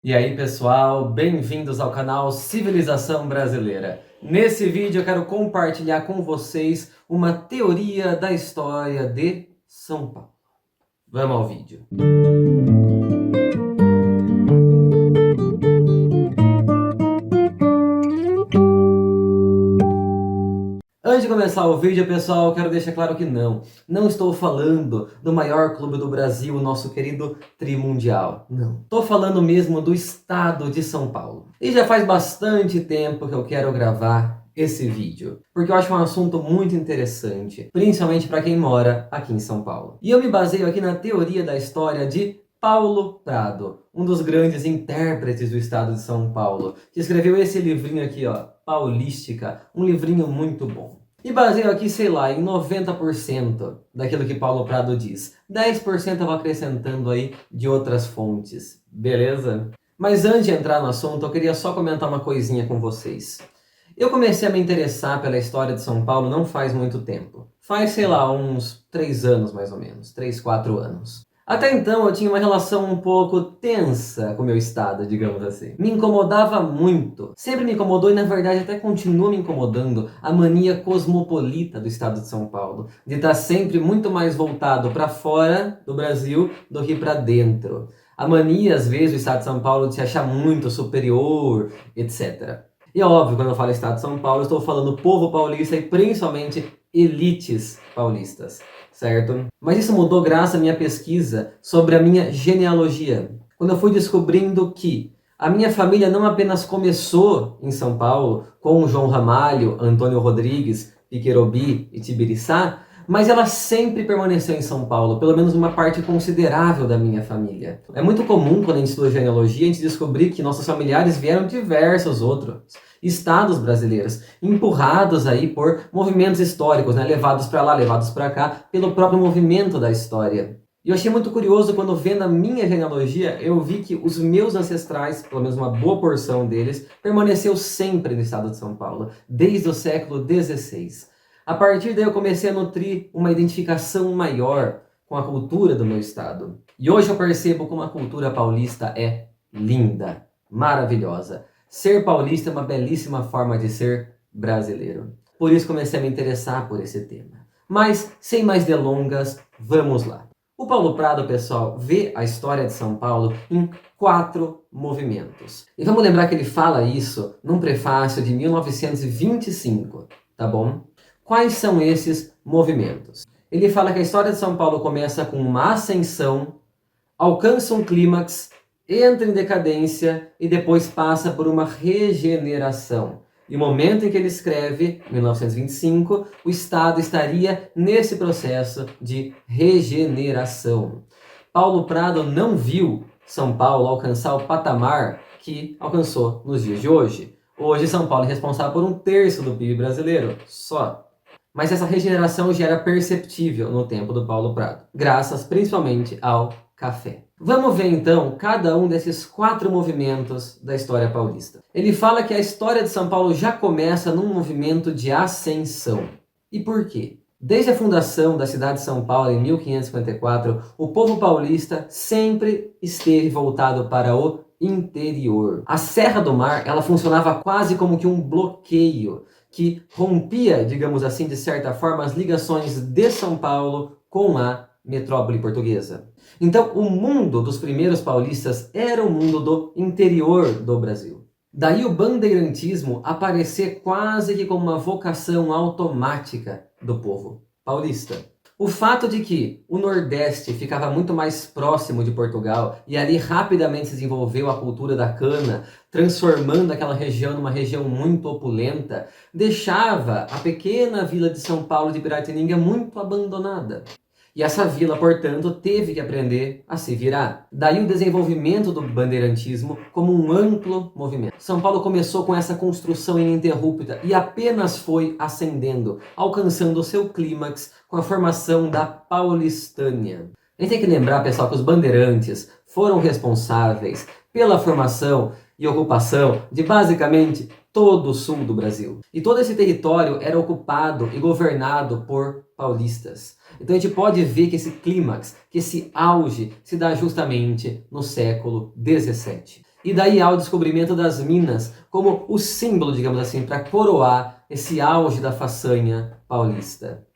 E aí pessoal, bem-vindos ao canal Civilização Brasileira. Nesse vídeo eu quero compartilhar com vocês uma teoria da história de São Paulo. Vamos ao vídeo. Antes de começar o vídeo, pessoal, eu quero deixar claro que não estou falando do maior clube do Brasil, o nosso querido Trimundial. Não. Estou falando mesmo do estado de São Paulo. E já faz bastante tempo que eu quero gravar esse vídeo, porque eu acho um assunto muito interessante, principalmente para quem mora aqui em São Paulo. E eu me baseio aqui na teoria da história de Paulo Prado, um dos grandes intérpretes do estado de São Paulo, que escreveu esse livrinho aqui, ó, Paulística, um livrinho muito bom. E baseio aqui, sei lá, em 90% daquilo que Paulo Prado diz. 10% eu vou acrescentando aí de outras fontes, beleza? Mas antes de entrar no assunto, eu queria só comentar uma coisinha com vocês. Eu comecei a me interessar pela história de São Paulo não faz muito tempo. Faz, sei lá, uns 3 anos mais ou menos, 3, 4 anos. Até então eu tinha uma relação um pouco tensa com o meu estado, digamos assim. Me incomodava muito. Sempre me incomodou e na verdade até continua me incomodando a mania cosmopolita do estado de São Paulo. De estar sempre muito mais voltado para fora do Brasil do que para dentro. A mania, às vezes, do estado de São Paulo de se achar muito superior, etc. E é óbvio, quando eu falo estado de São Paulo, eu estou falando povo paulista e principalmente elites paulistas. Certo? Mas isso mudou graças à minha pesquisa sobre a minha genealogia. Quando eu fui descobrindo que a minha família não apenas começou em São Paulo, com João Ramalho, Antônio Rodrigues, Piquerobi e Tibiriçá, mas ela sempre permaneceu em São Paulo, pelo menos uma parte considerável da minha família. É muito comum, quando a gente estuda genealogia, a gente descobrir que nossos familiares vieram de diversos outros estados brasileiros, empurrados aí por movimentos históricos, né? Levados para lá, levados para cá, pelo próprio movimento da história. E eu achei muito curioso quando vendo a minha genealogia, eu vi que os meus ancestrais, pelo menos uma boa porção deles, permaneceu sempre no estado de São Paulo, desde o século XVI. A partir daí eu comecei a nutrir uma identificação maior com a cultura do meu estado. E hoje eu percebo como a cultura paulista é linda, maravilhosa. Ser paulista é uma belíssima forma de ser brasileiro. Por isso comecei a me interessar por esse tema. Mas, sem mais delongas, vamos lá. O Paulo Prado, pessoal, vê a história de São Paulo em 4 movimentos. E vamos lembrar que ele fala isso num prefácio de 1925, tá bom? Quais são esses movimentos? Ele fala que a história de São Paulo começa com uma ascensão, alcança um clímax, entra em decadência e depois passa por uma regeneração. E o momento em que ele escreve, 1925, o Estado estaria nesse processo de regeneração. Paulo Prado não viu São Paulo alcançar o patamar que alcançou nos dias de hoje. Hoje, São Paulo é responsável por 1/3 do PIB brasileiro, só. Mas essa regeneração já era perceptível no tempo do Paulo Prado, graças principalmente ao café. Vamos ver então cada um desses 4 movimentos da história paulista. Ele fala que a história de São Paulo já começa num movimento de ascensão. E por quê? Desde a fundação da cidade de São Paulo em 1554, o povo paulista sempre esteve voltado para o interior. A Serra do Mar, ela funcionava quase como que um bloqueio que rompia, digamos assim, de certa forma, as ligações de São Paulo com a metrópole portuguesa. Então, o mundo dos primeiros paulistas era o mundo do interior do Brasil. Daí o bandeirantismo aparecer quase que como uma vocação automática do povo paulista. O fato de que o Nordeste ficava muito mais próximo de Portugal e ali rapidamente se desenvolveu a cultura da cana, transformando aquela região numa região muito opulenta, deixava a pequena vila de São Paulo de Piratininga muito abandonada. E essa vila, portanto, teve que aprender a se virar. Daí o desenvolvimento do bandeirantismo como um amplo movimento. São Paulo começou com essa construção ininterrupta e apenas foi ascendendo, alcançando o seu clímax com a formação da Paulistânia. A gente tem que lembrar, pessoal, que os bandeirantes foram responsáveis pela formação e ocupação de basicamente todo o sul do Brasil. E todo esse território era ocupado e governado por paulistas. Então a gente pode ver que esse clímax, que esse auge se dá justamente no século XVII. E daí há o descobrimento das minas como o símbolo, digamos assim, para coroar esse auge da façanha paulista.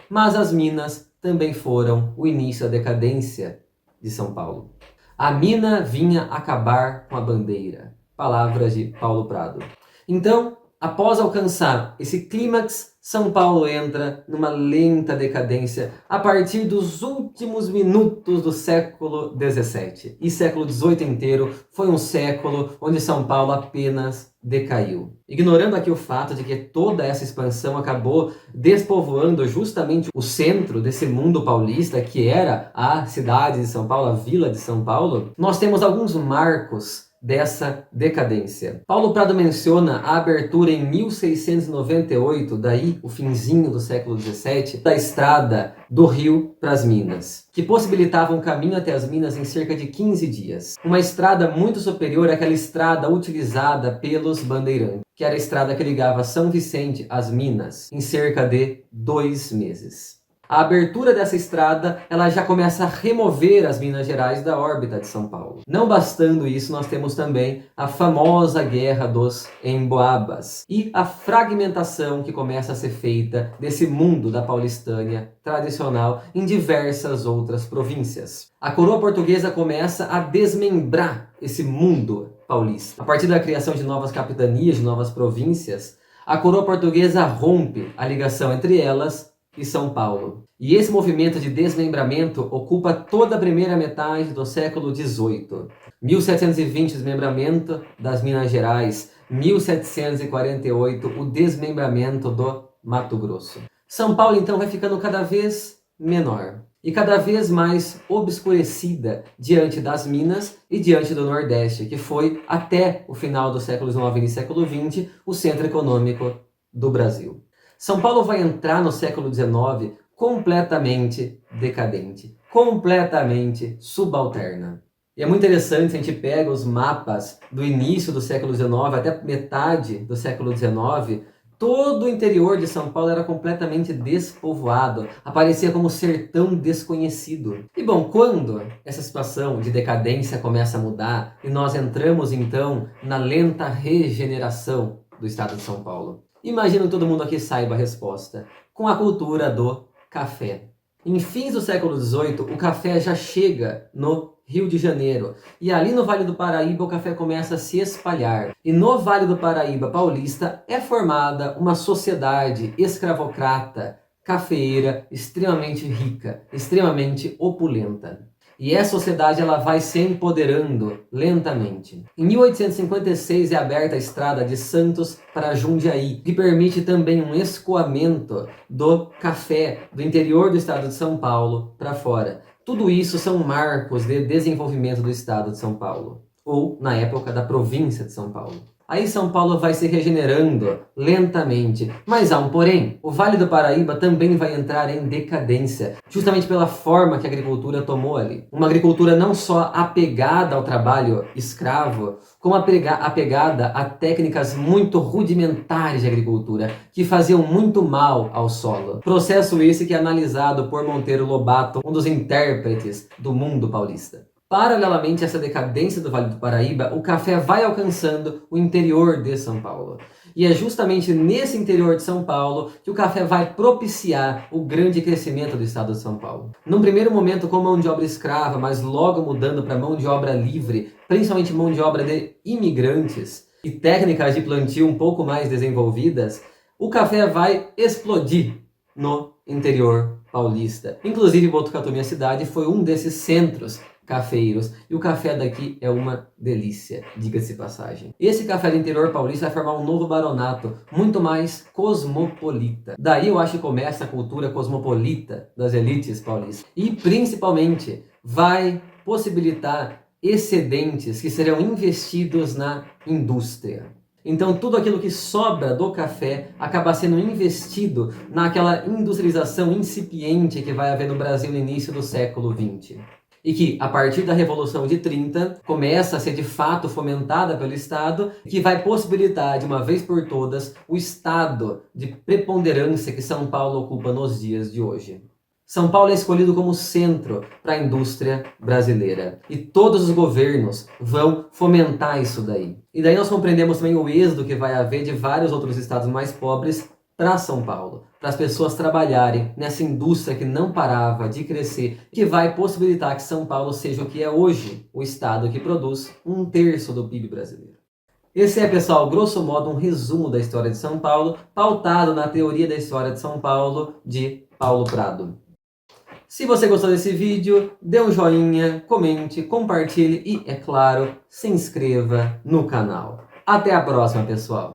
Mas as minas também foram o início da decadência de São Paulo. A mina vinha acabar com a bandeira. Palavras de Paulo Prado. Então, após alcançar esse clímax, São Paulo entra numa lenta decadência a partir dos últimos minutos do século XVII. E século XVIII inteiro foi um século onde São Paulo apenas decaiu. Ignorando aqui o fato de que toda essa expansão acabou despovoando justamente o centro desse mundo paulista, que era a cidade de São Paulo, a vila de São Paulo, nós temos alguns marcos dessa decadência. Paulo Prado menciona a abertura em 1698, daí o finzinho do século XVII, da estrada do Rio para as Minas, que possibilitava um caminho até as Minas em cerca de 15 dias. Uma estrada muito superior àquela estrada utilizada pelos bandeirantes, que era a estrada que ligava São Vicente às Minas, em cerca de 2 meses. A abertura dessa estrada, ela já começa a remover as Minas Gerais da órbita de São Paulo. Não bastando isso, nós temos também a famosa Guerra dos Emboabas e a fragmentação que começa a ser feita desse mundo da Paulistânia tradicional em diversas outras províncias. A coroa portuguesa começa a desmembrar esse mundo paulista. A partir da criação de novas capitanias, de novas províncias, a coroa portuguesa rompe a ligação entre elas e São Paulo. E esse movimento de desmembramento ocupa toda a primeira metade do século XVIII. 1720, desmembramento das Minas Gerais. 1748, o desmembramento do Mato Grosso. São Paulo, então, vai ficando cada vez menor e cada vez mais obscurecida diante das Minas e diante do Nordeste, que foi, até o final do século XIX e início do século XX, o centro econômico do Brasil. São Paulo vai entrar no século XIX completamente decadente, completamente subalterna. E é muito interessante se a gente pega os mapas do início do século XIX até metade do século XIX, todo o interior de São Paulo era completamente despovoado, aparecia como sertão desconhecido. E bom, quando essa situação de decadência começa a mudar e nós entramos então na lenta regeneração do estado de São Paulo? Imagino que todo mundo aqui saiba a resposta. Com a cultura do café. Em fins do século XVIII, o café já chega no Rio de Janeiro. E ali no Vale do Paraíba o café começa a se espalhar. E no Vale do Paraíba paulista é formada uma sociedade escravocrata, cafeeira, extremamente rica, extremamente opulenta. E essa sociedade ela vai se empoderando lentamente. Em 1856 é aberta a estrada de Santos para Jundiaí, que permite também um escoamento do café do interior do estado de São Paulo para fora. Tudo isso são marcos de desenvolvimento do estado de São Paulo, ou na época da província de São Paulo. Aí São Paulo vai se regenerando lentamente. Mas há um porém. O Vale do Paraíba também vai entrar em decadência, justamente pela forma que a agricultura tomou ali. Uma agricultura não só apegada ao trabalho escravo, como apegada a técnicas muito rudimentares de agricultura, que faziam muito mal ao solo. Processo esse que é analisado por Monteiro Lobato, um dos intérpretes do mundo paulista. Paralelamente a essa decadência do Vale do Paraíba, o café vai alcançando o interior de São Paulo. E é justamente nesse interior de São Paulo que o café vai propiciar o grande crescimento do estado de São Paulo. Num primeiro momento com mão de obra escrava, mas logo mudando para mão de obra livre, principalmente mão de obra de imigrantes e técnicas de plantio um pouco mais desenvolvidas, o café vai explodir no interior paulista. Inclusive Botucatu, minha cidade, foi um desses centros cafeiros. E o café daqui é uma delícia, diga-se de passagem. Esse café do interior paulista vai formar um novo baronato, muito mais cosmopolita. Daí eu acho que começa a cultura cosmopolita das elites paulistas. E principalmente vai possibilitar excedentes que serão investidos na indústria. Então tudo aquilo que sobra do café acaba sendo investido naquela industrialização incipiente que vai haver no Brasil no início do século XX. E que, a partir da Revolução de 30, começa a ser de fato fomentada pelo Estado, que vai possibilitar, de uma vez por todas, o estado de preponderância que São Paulo ocupa nos dias de hoje. São Paulo é escolhido como centro para a indústria brasileira. E todos os governos vão fomentar isso daí. E daí nós compreendemos também o êxodo que vai haver de vários outros estados mais pobres para São Paulo, para as pessoas trabalharem nessa indústria que não parava de crescer, que vai possibilitar que São Paulo seja o que é hoje, o estado que produz 1/3 do PIB brasileiro. Esse é, pessoal, grosso modo, um resumo da história de São Paulo, pautado na teoria da história de São Paulo, de Paulo Prado. Se você gostou desse vídeo, dê um joinha, comente, compartilhe e, é claro, se inscreva no canal. Até a próxima, pessoal!